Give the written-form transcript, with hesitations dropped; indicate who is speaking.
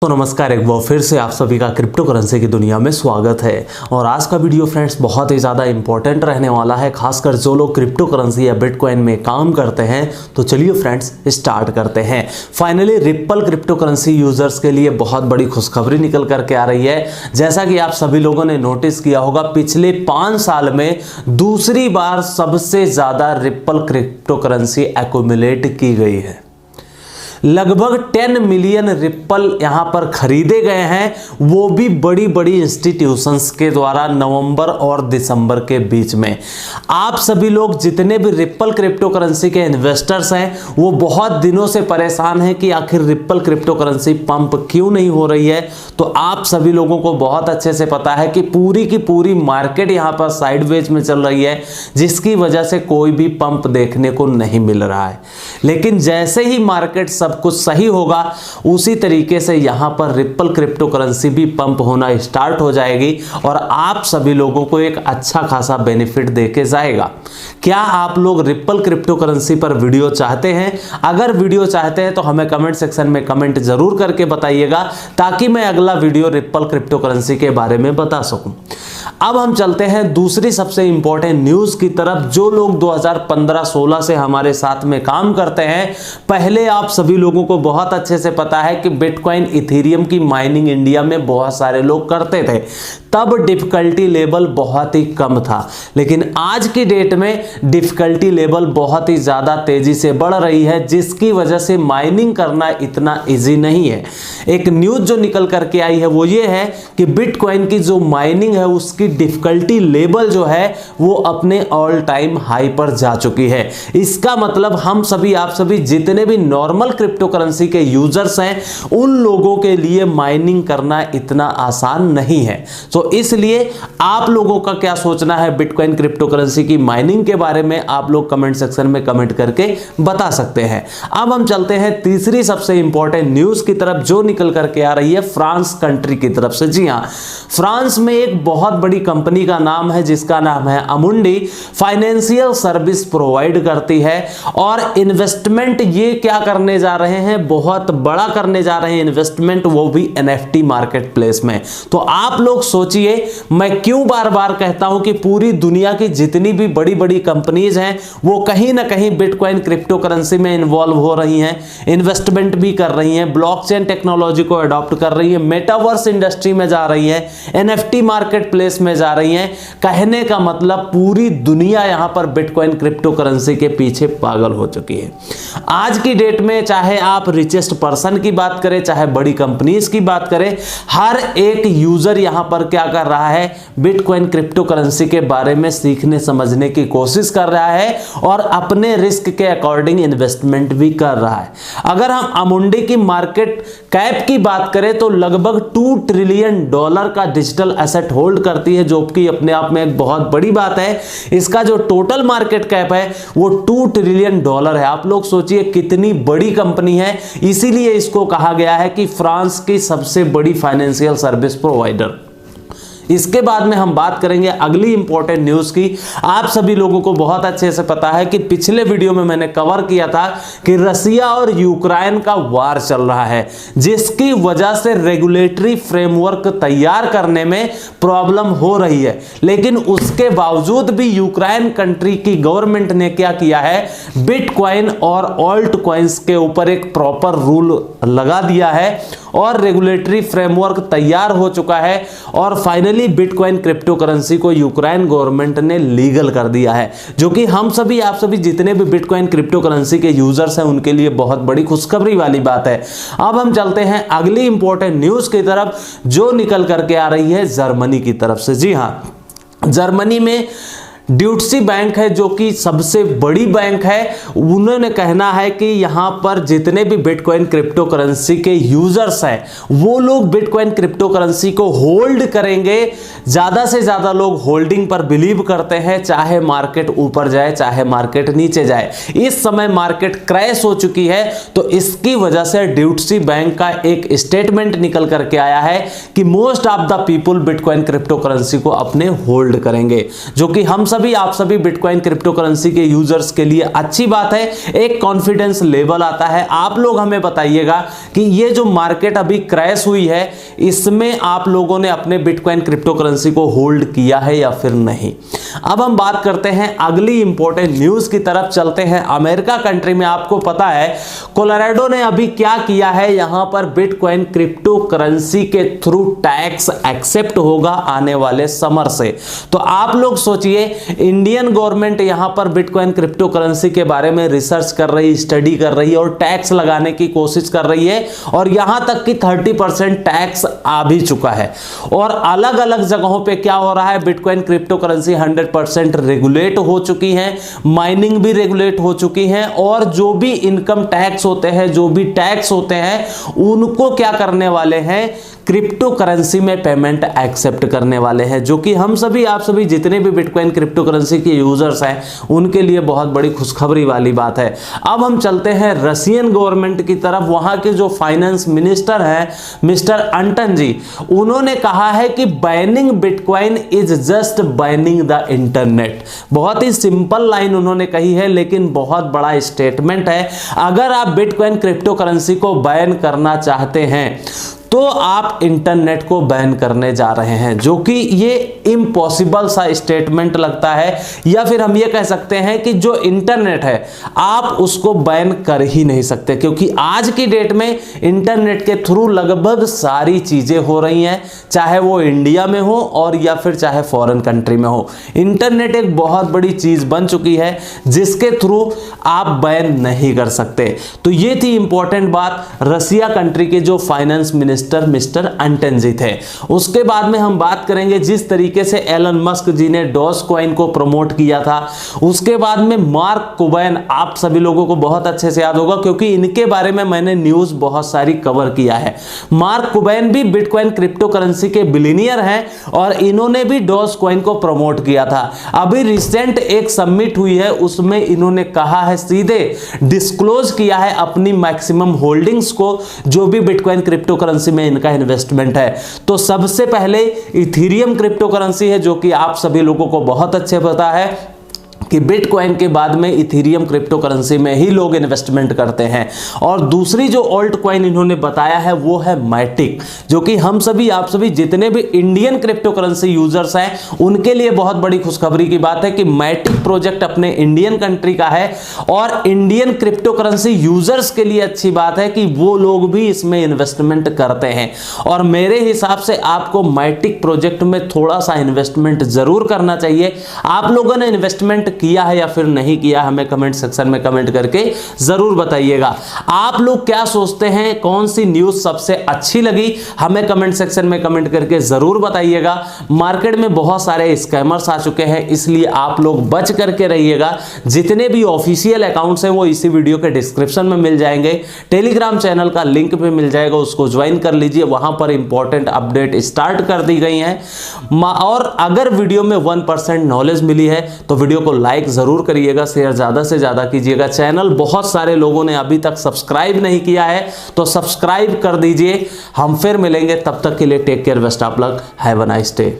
Speaker 1: तो नमस्कार, एक बार फिर से आप सभी का क्रिप्टो करेंसी की दुनिया में स्वागत है। और आज का वीडियो फ्रेंड्स बहुत ही ज़्यादा इंपॉर्टेंट रहने वाला है, खासकर जो लोग क्रिप्टो करेंसी या बिटकॉइन में काम करते हैं। तो चलिए फ्रेंड्स स्टार्ट करते हैं। Finally ripple crypto currency users के लिए बहुत बड़ी खुशखबरी निकल करके आ रही है। जैसा कि आप सभी लोगों ने नोटिस किया होगा, पिछले 5 साल में दूसरी बार सबसे ज़्यादा रिप्पल क्रिप्टो करेंसी एक्यूमुलेट की गई है। लगभग 10 मिलियन रिप्पल यहां पर खरीदे गए हैं, वो भी बड़ी बड़ी इंस्टीट्यूशंस के द्वारा नवंबर और दिसंबर के बीच में। आप सभी लोग जितने भी रिप्पल क्रिप्टो करेंसी के इन्वेस्टर्स हैं, वो बहुत दिनों से परेशान हैं कि आखिर रिप्पल क्रिप्टो करेंसी पंप क्यों नहीं हो रही है। तो आप सभी लोगों को बहुत अच्छे से पता है कि पूरी की पूरी मार्केट यहां पर साइडवेज में चल रही है, जिसकी वजह से कोई भी पंप देखने को नहीं मिल रहा है। लेकिन जैसे ही मार्केट सब कुछ सही होगा, उसी तरीके से यहां पर रिप्पल क्रिप्टो करेंसी भी पंप होना स्टार्ट हो जाएगी और आप सभी लोगों को एक अच्छा खासा बेनिफिट देके जाएगा। क्या आप लोग रिप्पल क्रिप्टो करेंसी पर वीडियो चाहते हैं? अगर वीडियो चाहते हैं तो हमें कमेंट सेक्शन में कमेंट जरूर करके बताइएगा, ताकि मैं अगला वीडियो रिप्पल क्रिप्टो करेंसी के बारे में बता सकूं। अब हम चलते हैं दूसरी सबसे इंपॉर्टेंट न्यूज की तरफ। जो लोग 2015-16 से हमारे साथ में काम करते हैं, पहले आप सभी लोगों को बहुत अच्छे से पता है कि बिटकॉइन इथेरियम की माइनिंग इंडिया में बहुत सारे लोग करते थे। तब डिफिकल्टी लेवल बहुत ही कम था, लेकिन आज की डेट में डिफिकल्टी लेवल बहुत ही ज्यादा तेजी से बढ़ रही है, जिसकी वजह से माइनिंग करना इतना इजी नहीं है। एक न्यूज जो निकल करके आई है वो ये है कि बिटकॉइन की जो माइनिंग है उसकी डिफिकल्टी लेवल जो है वो अपने ऑल टाइम हाई पर जा चुकी है। इसका मतलब हम सभी, आप सभी जितने भी नॉर्मल क्रिप्टो करेंसी के यूजर्स हैं, उन लोगों के लिए माइनिंग करना इतना आसान नहीं है। तो इसलिए आप लोगों का क्या सोचना है बिटकॉइन क्रिप्टो करेंसी की माइनिंग के बारे में, आप लोग कमेंट सेक्शन में कमेंट करके बता सकते हैं। अब हम चलते हैं तीसरी सबसे इंपॉर्टेंट न्यूज की तरफ, जो निकल करके आ रही है फ्रांस कंट्री की तरफ से। जी हां, फ्रांस में एक बहुत बड़ी कंपनी का नाम है जिसका नाम है अमुंडी, फाइनेंशियल सर्विस प्रोवाइड करती है। और इन्वेस्टमेंट ये क्या करने जा रहे हैं, बहुत बड़ा करने जा रहे हैं इन्वेस्टमेंट, वो भी एनएफटी मार्केट प्लेस में। तो आप लोग सोचिए, मैं क्यों बार बार कहता हूं कि पूरी दुनिया की जितनी भी बड़ी बड़ी कंपनीज हैं, वो कहीं ना कहीं बिटकॉइन क्रिप्टो करेंसी में इन्वॉल्व हो रही हैं, इन्वेस्टमेंट भी कर रही हैं, ब्लॉकचेन टेक्नोलॉजी को अडॉप्ट कर रही है, मेटावर्स इंडस्ट्री में जा रही है, एनएफटी मार्केट प्लेस में जा रही हैं। कहने का मतलब पूरी दुनिया यहां पर बिटकॉइन क्रिप्टो करेंसी के पीछे पागल हो चुकी है। आज की डेट में चाहे आप रिचेस्ट पर्सन की बात करें, चाहे बड़ी कंपनीज की बात करें, हर एक यूजर यहां पर क्या कर रहा है, बिटकॉइन क्रिप्टो करेंसी के बारे में सीखने समझने की कोशिश कर रहा है और अपने रिस्क के अकॉर्डिंग इन्वेस्टमेंट भी कर रहा है। अगर हम अमुंडी की मार्केट कैप की बात करें तो लगभग $2 ट्रिलियन का डिजिटल एसेट होल्ड करती है, जो कि अपने आप में एक बहुत बड़ी बात है। इसका जो टोटल मार्केट कैप है वो $2 ट्रिलियन है। आप लोग सोचिए कितनी बड़ी कंपनी है। इसीलिए इसको कहा गया है कि फ्रांस की सबसे बड़ी फाइनेंशियल सर्विस प्रोवाइडर। इसके बाद में हम बात करेंगे अगली इंपॉर्टेंट न्यूज की। आप सभी लोगों को बहुत अच्छे से पता है कि पिछले वीडियो में मैंने कवर किया था कि रसिया और यूक्रेन का वार चल रहा है, जिसकी वजह से रेगुलेटरी फ्रेमवर्क तैयार करने में प्रॉब्लम हो रही है। लेकिन उसके बावजूद भी यूक्रेन कंट्री की गवर्नमेंट ने क्या किया है, बिटकॉइन और ऑल्ट कॉइन्स के ऊपर एक प्रॉपर रूल लगा दिया है और रेगुलेटरी फ्रेमवर्क तैयार हो चुका है। और फाइनली बिटकॉइन क्रिप्टो करेंसी को यूक्रेन गवर्नमेंट ने लीगल कर दिया है, जो कि हम सभी, आप सभी जितने भी बिटकॉइन क्रिप्टो करेंसी के यूजर्स हैं, उनके लिए बहुत बड़ी खुशखबरी वाली बात है। अब हम चलते हैं अगली इंपॉर्टेंट न्यूज की तरफ, जो निकल करके आ रही है जर्मनी की तरफ से। जी हां, जर्मनी में ड्यूटसी बैंक है, जो कि सबसे बड़ी बैंक है। उन्होंने कहना है कि यहां पर जितने भी बिटकॉइन क्रिप्टो करेंसी के यूजर्स हैं, वो लोग बिटकॉइन क्रिप्टो करेंसी को होल्ड करेंगे। ज्यादा से ज्यादा लोग होल्डिंग पर बिलीव करते हैं, चाहे मार्केट ऊपर जाए चाहे मार्केट नीचे जाए। इस समय मार्केट क्रैश हो चुकी है, तो इसकी वजह से ड्यूटसी बैंक का एक स्टेटमेंट निकल करके आया है कि most of the people bitcoin crypto currency को अपने होल्ड करेंगे, जो कि हम सब सभी आप सभी बिटकॉइन क्रिप्टो करेंसी के यूजर्स के लिए अच्छी बात है, एक कॉन्फिडेंस लेवल आता है। आप लोग हमें बताइएगा कि ये जो मार्केट अभी क्रैश हुई है इसमें आप लोगों ने अपने बिटकॉइन क्रिप्टो करेंसी को होल्ड किया है या फिर नहीं। अब हम बात करते हैं अगली इंपॉर्टेंट न्यूज की तरफ चलते हैं। अमेरिका कंट्री में आपको पता है कोलोराडो ने अभी क्या किया है, यहां पर बिटकॉइन क्रिप्टो करेंसी के थ्रू टैक्स एक्सेप्ट होगा आने वाले समर से। तो आप लोग सोचिए, इंडियन गवर्नमेंट यहां पर बिटकॉइन क्रिप्टो करेंसी के बारे में रिसर्च कर रही, स्टडी कर रही है और टैक्स लगाने की कोशिश कर रही है, और यहां तक कि 30% टैक्स आ भी चुका है। और अलग अलग जगहों पे क्या हो रहा है, बिटकॉइन क्रिप्टो करेंसी 100% रेगुलेट हो चुकी है, माइनिंग भी रेगुलेट हो चुकी है, और जो भी इनकम टैक्स होते हैं, जो भी टैक्स होते हैं, उनको क्या करने वाले हैं, क्रिप्टो करेंसी में पेमेंट एक्सेप्ट करने वाले हैं, जो कि हम सभी आप सभी जितने भी बिटकॉइन क्रिप्टो करेंसी के यूजर्स हैं उनके लिए बहुत बड़ी खुशखबरी वाली बात है। अब हम चलते हैं रशियन गवर्नमेंट की तरफ। वहां के जो फाइनेंस मिनिस्टर हैं मिस्टर अंटन जी, उन्होंने कहा है कि banning bitcoin is just banning the internet. बहुत ही सिंपल लाइन उन्होंने कही है, लेकिन बहुत बड़ा स्टेटमेंट है। अगर आप बिटकॉइन क्रिप्टो करेंसी को बैन करना चाहते हैं तो आप इंटरनेट को बैन करने जा रहे हैं, जो कि ये इम्पॉसिबल सा स्टेटमेंट लगता है। या फिर हम ये कह सकते हैं कि जो इंटरनेट है आप उसको बैन कर ही नहीं सकते, क्योंकि आज की डेट में इंटरनेट के थ्रू लगभग सारी चीजें हो रही हैं, चाहे वो इंडिया में हो और या फिर चाहे फॉरेन कंट्री में हो। इंटरनेट एक बहुत बड़ी चीज बन चुकी है जिसके थ्रू आप बैन नहीं कर सकते। तो ये थी इंपॉर्टेंट बात रसिया कंट्री के जो फाइनेंस मिस्टर अंटन जी थे। उसके बाद में हम बात करेंगे जिस तरीके से एलन मस्क जी ने डॉज कॉइन को प्रमोट किया था। उसके बाद में मार्क कुबैन, आप सभी लोगों को बहुत अच्छे से याद होगा क्योंकि इनके बारे में मैंने न्यूज बहुत सारी कवर किया है। मार्क कुबैन भी बिटकॉइन क्रिप्टो करेंसी के बिलियनियर हैं और इन्होंने भी डॉज कॉइन को प्रमोट किया था। अभी रिसेंट एक समिट हुई है, उसमें इन्होंने कहा है, सीधे डिस्क्लोज किया है अपनी मैक्सिमम होल्डिंग्स को, जो भी बिटकॉइन क्रिप्टो करेंसी में इनका इन्वेस्टमेंट है। तो सबसे पहले इथेरियम क्रिप्टो करेंसी है, जो कि आप सभी लोगों को बहुत अच्छे पता है कि बिटकॉइन के बाद में इथेरियम क्रिप्टो करेंसी में ही लोग इन्वेस्टमेंट करते हैं। और दूसरी जो ऑल्ट कॉइन इन्होंने बताया है वो है मैटिक, जो कि हम सभी आप सभी जितने भी इंडियन क्रिप्टो करेंसी यूजर्स हैं उनके लिए बहुत बड़ी खुशखबरी की बात है कि मैटिक प्रोजेक्ट अपने इंडियन कंट्री का है। और इंडियन क्रिप्टो करेंसी यूजर्स के लिए अच्छी बात है कि वो लोग भी इसमें इन्वेस्टमेंट करते हैं। और मेरे हिसाब से आपको मैटिक प्रोजेक्ट में थोड़ा सा इन्वेस्टमेंट जरूर करना चाहिए। आप लोगों ने इन्वेस्टमेंट किया है या फिर नहीं किया, हमें कमेंट सेक्शन में कमेंट करके जरूर बताइएगा। आप लोग क्या सोचते हैं, कौन सी न्यूज सबसे अच्छी लगी, हमें कमेंट सेक्शन में कमेंट करके जरूर बताइएगा। मार्केट में बहुत सारे स्कैमर्स आ चुके हैं, इसलिए आप लोग बच करके रहिएगा। जितने भी ऑफिशियल अकाउंट्स हैं वो इसी वीडियो के डिस्क्रिप्शन में मिल जाएंगे। टेलीग्राम चैनल का लिंक भी मिल जाएगा, उसको ज्वाइन कर लीजिए, वहां पर इंपॉर्टेंट अपडेट स्टार्ट कर दी गई हैं। और अगर वीडियो में 1% नॉलेज मिली है तो वीडियो को लाइक जरूर करिएगा, शेयर ज्यादा से ज्यादा कीजिएगा। चैनल बहुत सारे लोगों ने अभी तक सब्सक्राइब नहीं किया है तो सब्सक्राइब कर दीजिए। हम फिर मिलेंगे, तब तक के लिए take care, best of luck, have a nice day.